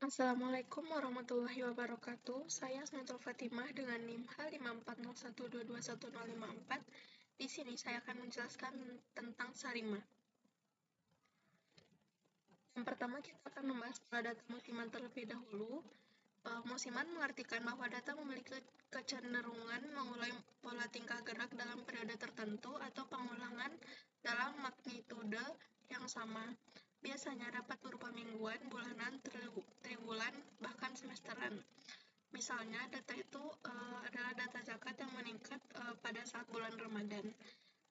Assalamualaikum warahmatullahi wabarakatuh. Saya Asmatul Fatimah dengan NIM H54012210054. Di sini saya akan menjelaskan tentang Sarima. Yang pertama, kita akan membahas pola data musiman terlebih dahulu. Musiman mengartikan bahwa data memiliki kecenderungan mengulang pola tingkah gerak dalam periode tertentu atau pengulangan dalam magnitude yang sama. Biasanya dapat berupa mingguan, bulanan, triwulan, bahkan semesteran. Misalnya, data itu adalah data zakat yang meningkat pada saat bulan Ramadan.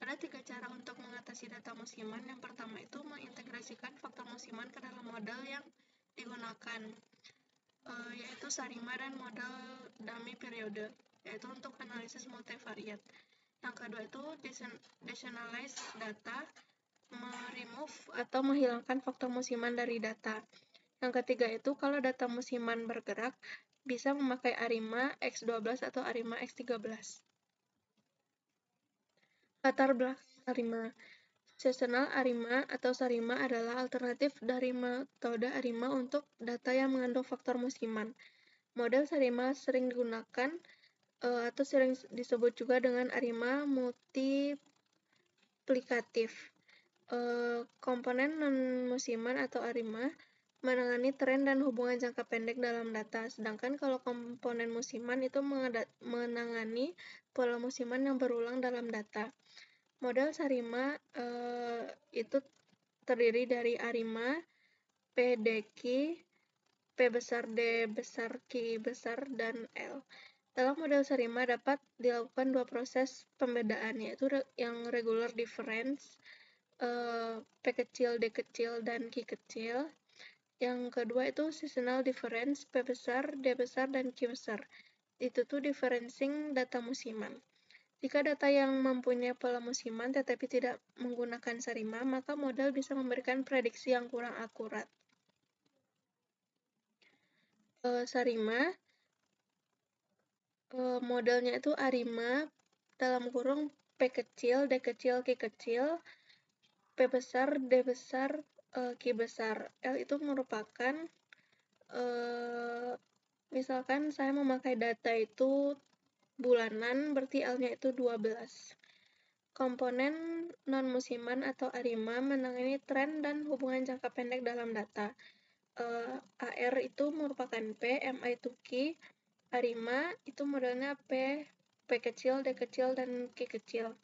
Ada 3 cara untuk mengatasi data musiman. Yang pertama itu mengintegrasikan faktor musiman ke dalam model yang digunakan, yaitu Sarima dan model dummy periode, yaitu untuk analisis multivariat. Yang kedua itu decentralized data, remove atau menghilangkan faktor musiman dari data. Yang ketiga itu kalau data musiman bergerak, bisa memakai ARIMA X12 atau ARIMA X13. Latar belakang ARIMA. Seasonal ARIMA atau Sarima adalah alternatif dari metode ARIMA untuk data yang mengandung faktor musiman. Model Sarima sering digunakan atau sering disebut juga dengan ARIMA multiplikatif. Komponen non-musiman atau ARIMA menangani tren dan hubungan jangka pendek dalam data, sedangkan kalau komponen musiman itu menangani pola musiman yang berulang dalam data. Model Sarima itu terdiri dari ARIMA, P deki, P besar, D besar, Q besar, dan L. Dalam model Sarima dapat dilakukan dua proses pembedaan, yaitu yang regular difference, P kecil, D kecil, dan Q kecil. Yang kedua itu seasonal difference, P besar, D besar, dan Q besar. Itu tuh differencing data musiman. Jika data yang mempunyai pola musiman tetapi tidak menggunakan Sarima, maka model bisa memberikan prediksi yang kurang akurat. Sarima, modelnya itu ARIMA dalam kurung P kecil, D kecil, Q kecil, P besar, D besar, Q besar. L itu merupakan misalkan saya memakai data itu bulanan, berarti L-nya itu 12. Komponen non-musiman atau ARIMA menangani tren dan hubungan jangka pendek dalam data. AR itu merupakan P, MA itu Q, ARIMA itu modelnya P kecil, D kecil, dan Q kecil.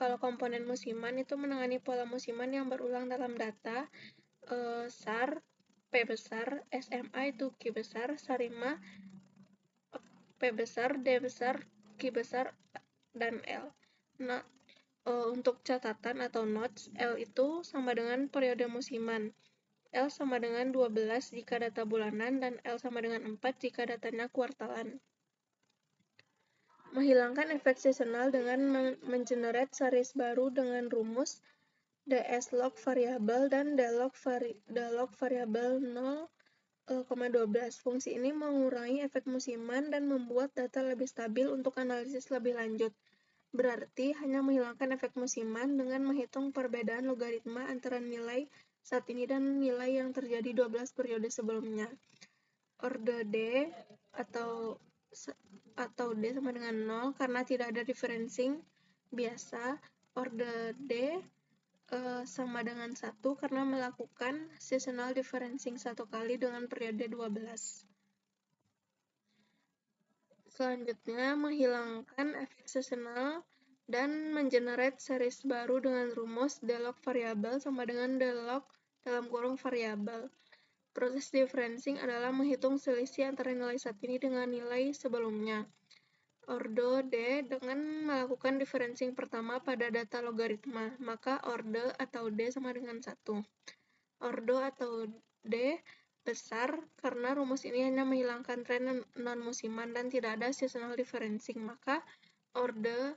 Kalau komponen musiman itu menangani pola musiman yang berulang dalam data, SAR, P besar, SMA itu Q besar, Sarima, P besar, D besar, Q besar, dan L. Nah, untuk catatan atau notes, L itu sama dengan periode musiman. L sama dengan 12 jika data bulanan, dan L sama dengan 4 jika datanya kuartalan. Menghilangkan efek seasonal dengan mengenerate series baru dengan rumus ds-log variabel dan d-log variabel 0,12. Fungsi ini mengurangi efek musiman dan membuat data lebih stabil untuk analisis lebih lanjut. Berarti hanya menghilangkan efek musiman dengan menghitung perbedaan logaritma antara nilai saat ini dan nilai yang terjadi 12 periode sebelumnya. Orde D atau D sama dengan 0 karena tidak ada differencing biasa. Orde D sama dengan 1 karena melakukan seasonal differencing 1 kali dengan periode 12. Selanjutnya, menghilangkan efek seasonal dan mengenerate series baru dengan rumus d-log variabel sama dengan d-log dalam kurung variabel. Proses differencing adalah menghitung selisih antara nilai saat ini dengan nilai sebelumnya. Orde D dengan melakukan differencing pertama pada data logaritma, maka orde atau D sama dengan 1. Orde atau D besar karena rumus ini hanya menghilangkan tren non-musiman dan tidak ada seasonal differencing, maka orde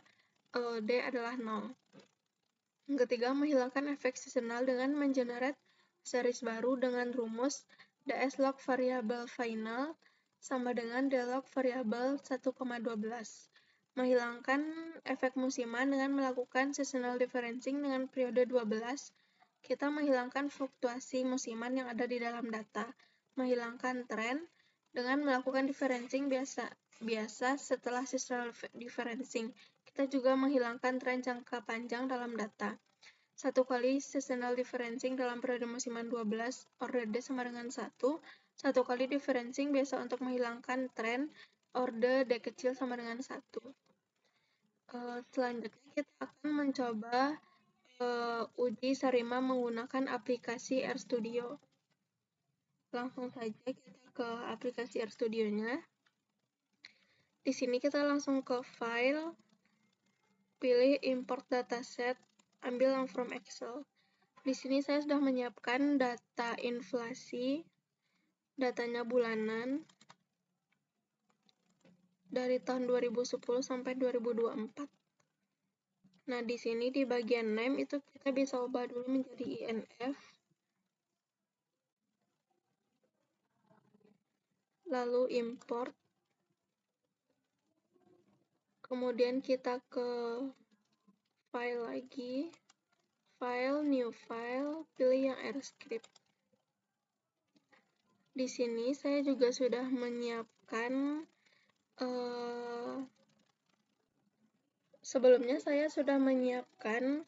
D adalah 0. Yang ketiga, menghilangkan efek seasonal dengan mengenerate series baru dengan rumus ds-log variabel final sama dengan d-log variabel 1,12. Menghilangkan efek musiman dengan melakukan seasonal differencing dengan periode 12. Kita menghilangkan fluktuasi musiman yang ada di dalam data. menghilangkan tren dengan melakukan differencing biasa setelah seasonal differencing. Kita juga menghilangkan tren jangka panjang dalam data. 1 kali seasonal differencing dalam periode musiman 12, order D sama dengan 1. 1 kali differencing biasa untuk menghilangkan tren, order D kecil sama dengan 1. Selanjutnya kita akan mencoba uji Sarima menggunakan aplikasi RStudio. Langsung saja kita ke aplikasi RStudio-nya. Di sini kita langsung ke File, pilih Import Dataset, ambil yang from Excel. Di sini saya sudah menyiapkan data inflasi, datanya bulanan, dari tahun 2010 sampai 2024. Nah, di sini di bagian name itu kita bisa ubah dulu menjadi INF. Lalu import. Kemudian kita ke file lagi. File, new file, pilih yang RScript. Di sini saya juga sudah menyiapkan sebelumnya saya sudah menyiapkan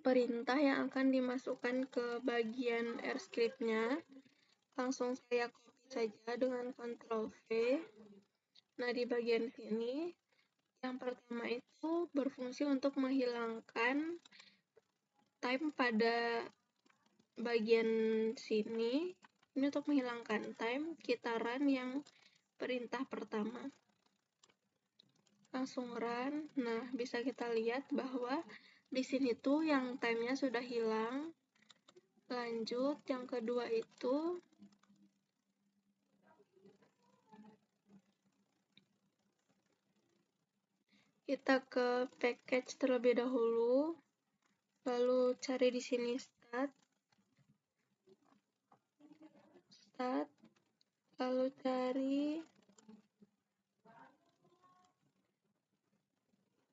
perintah yang akan dimasukkan ke bagian RScript-nya. Langsung saya copy saja dengan Ctrl V. Nah, di bagian sini, yang pertama itu berfungsi untuk menghilangkan time pada bagian sini. Ini untuk menghilangkan time, kita run yang perintah pertama. Langsung run. Nah, bisa kita lihat bahwa di sini tuh yang time-nya sudah hilang. Lanjut, yang kedua itu kita ke package terlebih dahulu. Lalu cari di sini start, lalu cari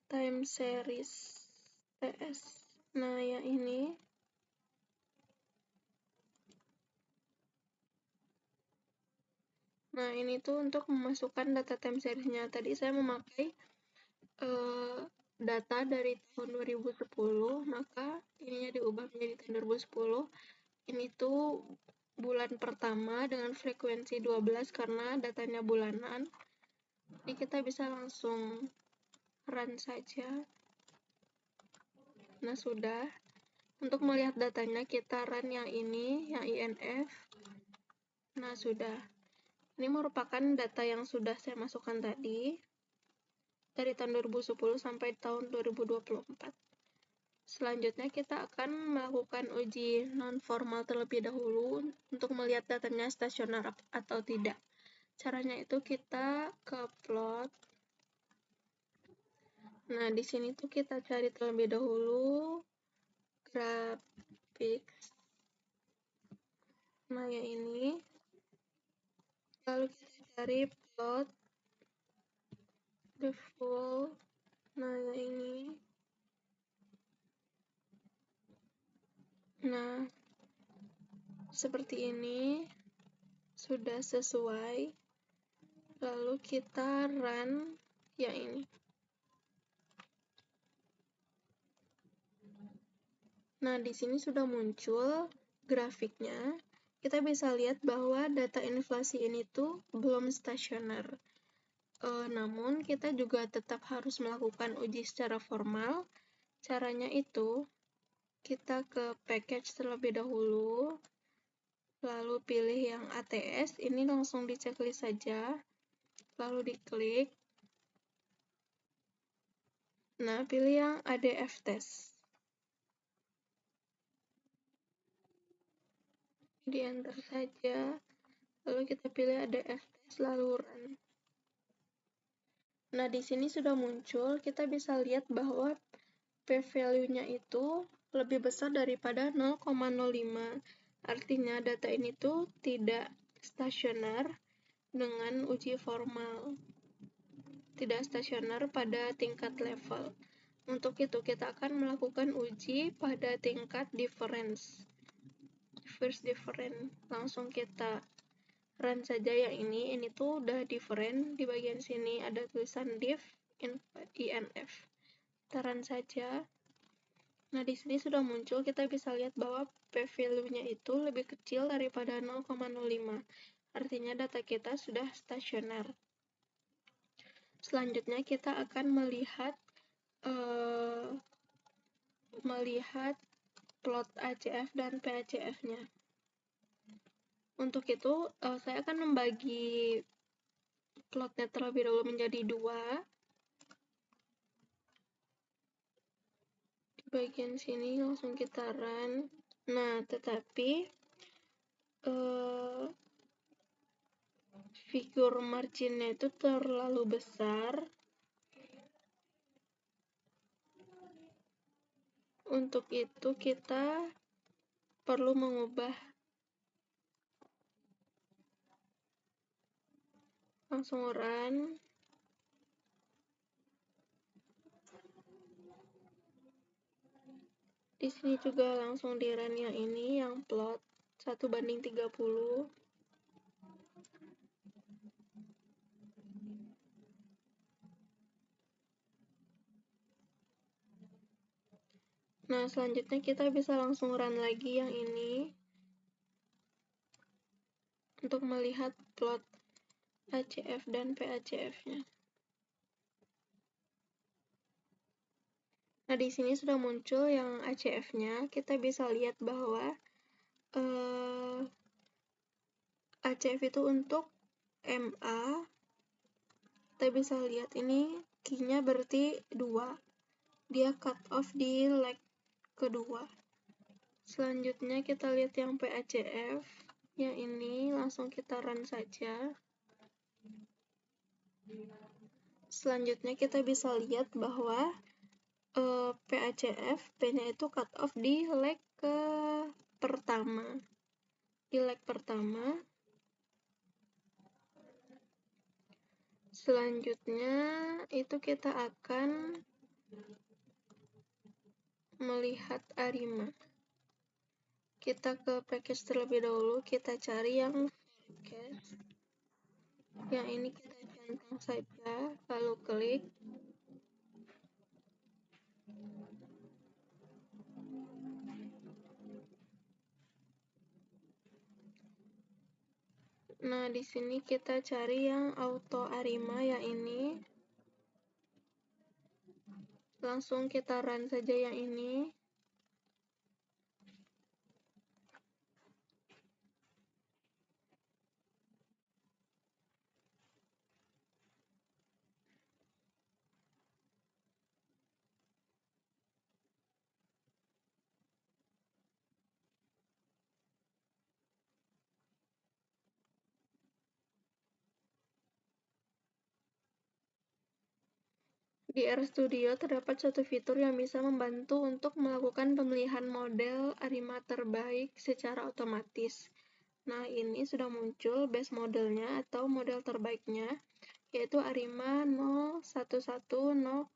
time series TS. Nah, yang ini. Nah, ini tuh untuk memasukkan data time series-nya. Tadi saya memakai data dari tahun 2010, maka ininya diubah menjadi tahun 2010. Ini tuh bulan pertama dengan frekuensi 12 karena datanya bulanan. Ini kita bisa langsung run saja. Nah, sudah. Untuk melihat datanya, kita run yang ini, yang INF. Nah, sudah. Ini merupakan data yang sudah saya masukkan tadi, dari tahun 2010 sampai tahun 2024. Selanjutnya, kita akan melakukan uji non-formal terlebih dahulu untuk melihat datanya stasioner atau tidak. Caranya itu kita ke plot. Nah, di sini tuh kita cari terlebih dahulu graphics. Nah, yang ini. Lalu kita cari plot default. Nah, yang ini. Nah, seperti ini. Sudah sesuai. Lalu kita run yang ini. Nah, di sini sudah muncul grafiknya. Kita bisa lihat bahwa data inflasi ini tuh belum stasioner. Namun, kita juga tetap harus melakukan uji secara formal. Caranya itu, kita ke package terlebih dahulu, lalu pilih yang ATS, ini langsung di checklist saja, lalu diklik. Nah, pilih yang ADF test. Di enter saja, lalu kita pilih ADF test, lalu run. Nah, di sini sudah muncul, kita bisa lihat bahwa p-value-nya itu lebih besar daripada 0,05. Artinya data ini tuh tidak stasioner dengan uji formal. Tidak stasioner pada tingkat level. Untuk itu, kita akan melakukan uji pada tingkat difference. First difference. Langsung kita run saja yang ini tuh udah different. Di bagian sini ada tulisan diff inf. Kita run saja. Nah, di sini sudah muncul, kita bisa lihat bahwa p-value-nya itu lebih kecil daripada 0,05. Artinya data kita sudah stasioner. Selanjutnya kita akan melihat plot ACF dan PACF-nya. Untuk itu, saya akan membagi plotnya terlebih dahulu menjadi dua. Di bagian sini langsung kita run. Nah, tetapi figur marginnya itu terlalu besar. Untuk itu kita perlu mengubah. Langsung run. Di sini juga langsung di run yang ini, yang plot 1:30. Nah, selanjutnya kita bisa langsung run lagi yang ini untuk melihat plot ACF dan PACF-nya. Nah, di sini sudah muncul yang ACF-nya. Kita bisa lihat bahwa ACF itu untuk MA. Kita bisa lihat ini key-nya berarti 2. Dia cut off di leg kedua. Selanjutnya kita lihat yang PACF. Yang ini langsung kita run saja. Selanjutnya kita bisa lihat bahwa PACF, P-nya itu cut off di leg pertama. Di leg pertama. Selanjutnya itu kita akan melihat ARIMA. Kita ke package terlebih dahulu, kita cari yang package. Yang ini kita centang saja, lalu klik. Nah, di sini kita cari yang auto ARIMA yang ini. Langsung kita run saja yang ini. Di RStudio terdapat suatu fitur yang bisa membantu untuk melakukan pemilihan model ARIMA terbaik secara otomatis. Nah, ini sudah muncul base modelnya atau model terbaiknya, yaitu ARIMA 011 0,1.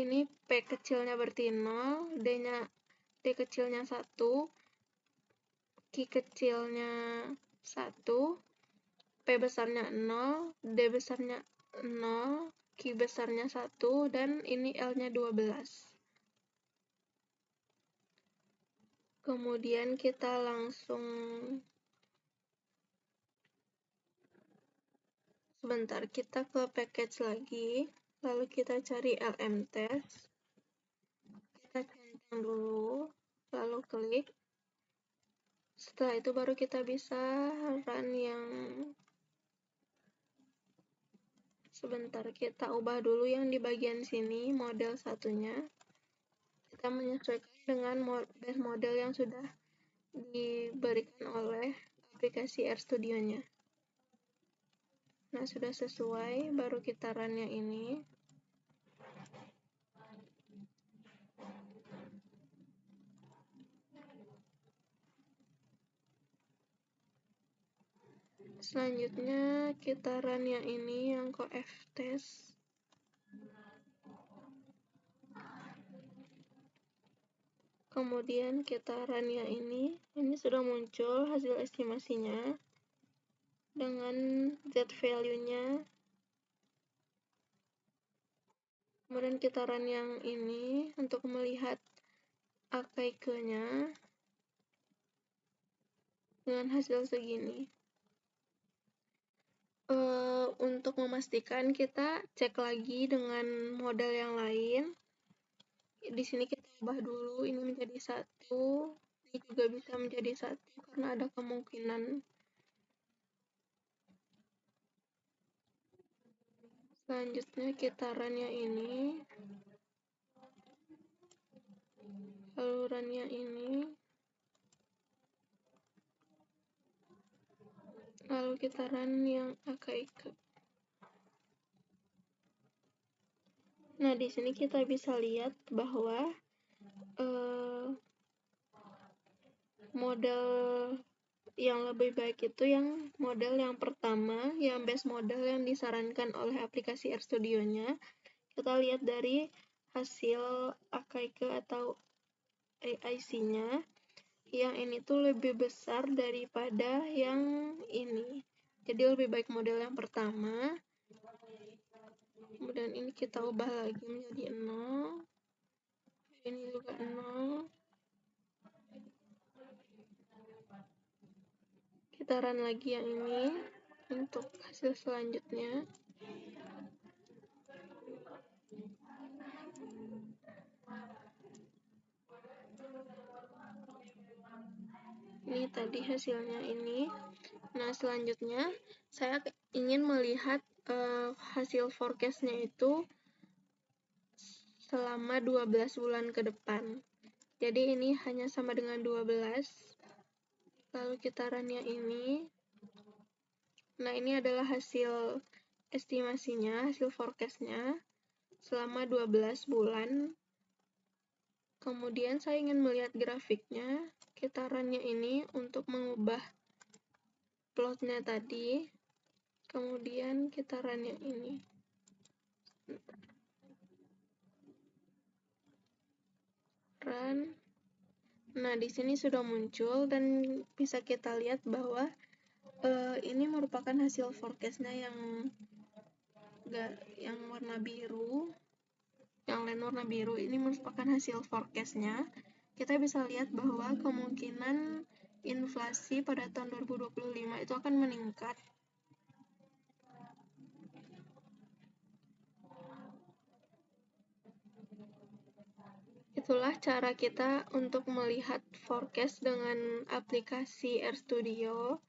Ini P kecilnya berarti 0, D kecilnya 1, Q kecilnya 1, P besarnya 0, D besarnya 0, Q besarnya 1, dan ini L-nya 12. Kemudian kita langsung sebentar, kita ke package lagi, lalu kita cari lmtest. Kita centang dulu, lalu klik. Setelah itu baru kita bisa run yang sebentar, kita ubah dulu yang di bagian sini, model satunya. Kita menyesuaikan dengan base model yang sudah diberikan oleh aplikasi RStudio-nya. Nah, sudah sesuai, baru kita run yang ini. Selanjutnya kita run yang ini, yang CoFTest. Kemudian kita run ya ini sudah muncul hasil estimasinya dengan Z value-nya. Kemudian kita run yang ini untuk melihat AKIK-nya dengan hasil segini. Untuk memastikan kita cek lagi dengan model yang lain. Di sini kita ubah dulu ini menjadi 1, ini juga bisa menjadi 1 karena ada kemungkinan. Selanjutnya kita run yang ini, lalu run yang ini, lalu kita run yang AKIK. Nah, di sini kita bisa lihat bahwa model yang lebih baik itu yang model yang pertama, yang base model yang disarankan oleh aplikasi RStudio-nya. Kita lihat dari hasil AKIK atau AIC-nya, yang ini tuh lebih besar daripada yang ini. Jadi lebih baik model yang pertama. Kemudian ini kita ubah lagi menjadi 0. Ini juga 0. Kita run lagi yang ini untuk hasil selanjutnya. Ini tadi hasilnya ini. Nah, selanjutnya saya ingin melihat hasil forecast-nya itu selama 12 bulan ke depan. Jadi ini hanya sama dengan 12. Lalu kita run yang ini. Nah, ini adalah hasil estimasinya, hasil forecast-nya selama 12 bulan. Kemudian saya ingin melihat grafiknya. Kita run yang ini untuk mengubah plotnya tadi. Kemudian kita run yang ini. Run. Nah, di sini sudah muncul dan bisa kita lihat bahwa ini merupakan hasil forecast-nya yang warna biru. Yang lain warna biru ini merupakan hasil forecast-nya. Kita bisa lihat bahwa kemungkinan inflasi pada tahun 2025 itu akan meningkat. Itulah cara kita untuk melihat forecast dengan aplikasi RStudio.